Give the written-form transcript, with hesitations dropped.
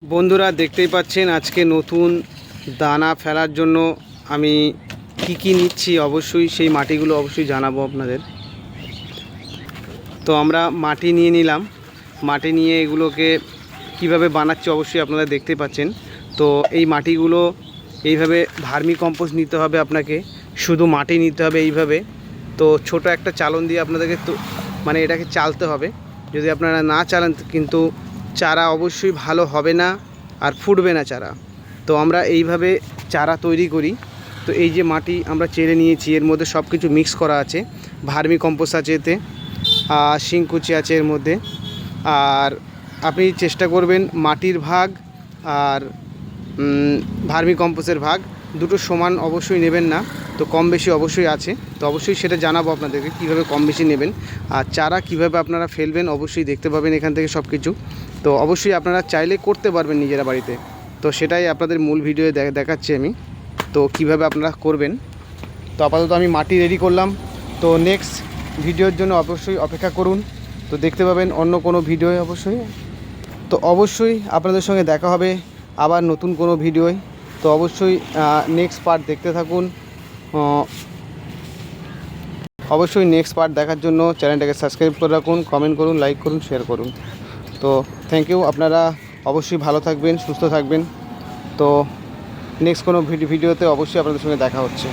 বন্ধুরা দেখতেই পাচ্ছেন আজকে নতুন দানা ফেলার জন্য আমি কি নিচ্ছি, অবশ্যই সেই মাটিগুলো অবশ্যই জানাবো আপনাদের। তো আমরা মাটি নিয়ে নিলাম, মাটি নিয়ে এগুলোকে কিভাবে বানাচ্ছি অবশ্যই আপনারা দেখতেই পাচ্ছেন। তো এই মাটিগুলো এইভাবে ভার্মি কম্পোস্ট নিতে হবে আপনাকে, শুধু মাটি নিতে হবে এইভাবে। তো ছোট একটা চালন দিয়ে আপনাদেরকে তো মানে এটাকে চালতে হবে। যদি আপনারা না চালান কিন্তু চারা অবশ্যই ভালো হবে না আর ফুটবে না চারা। তো আমরা এইভাবে চারা তৈরি করি। তো এই যে মাটি আমরা চেলে নিয়েছি, এর মধ্যে সব কিছু মিক্স করা আছে, ভার্মি কম্পোস্ট আছে এতে, শিংকুচি আছে এর মধ্যে। আর আপনি চেষ্টা করবেন মাটির ভাগ আর ভার্মি কম্পোস্টের ভাগ দুটো সমান অবশ্যই নেবেন না। তো কম বেশি অবশ্যই আছে, তো অবশ্যই সেটা জানাবো আপনাদেরকে কীভাবে কম বেশি নেবেন। আর চারা কিভাবে আপনারা ফেলবেন অবশ্যই দেখতে পাবেন এখান থেকে সব কিছু। তো অবশ্যই আপনারা চাইলে করতে পারবেন নিজেরা বাড়িতে। তো সেটাই আপনাদের মূল ভিডিও দেখাচ্ছি আমি, তো কিভাবে আপনারা করবেন। তো আপাতত আমি মাটি রেডি করলাম। তো নেক্সট ভিডিওর জন্য অবশ্যই অপেক্ষা করুন। তো দেখতে পাবেন অন্য কোনো ভিডিও অবশ্যই। তো অবশ্যই আপনাদের সঙ্গে দেখা হবে আবার নতুন কোনো ভিডিওয়। তো অবশ্যই নেক্সট পার্ট দেখতে থাকুন। অবশ্যই নেক্সট পার্ট দেখার জন্য চ্যানেলটাকে সাবস্ক্রাইব করে রাখুন, কমেন্ট করুন, লাইক করুন, শেয়ার করুন। তো থ্যাংক ইউ। আপনারা অবশ্যই ভালো থাকবেন, সুস্থ থাকবেন। তো নেক্সট কোনো ভিডিওতে অবশ্যই আপনাদের সঙ্গে দেখা হচ্ছে।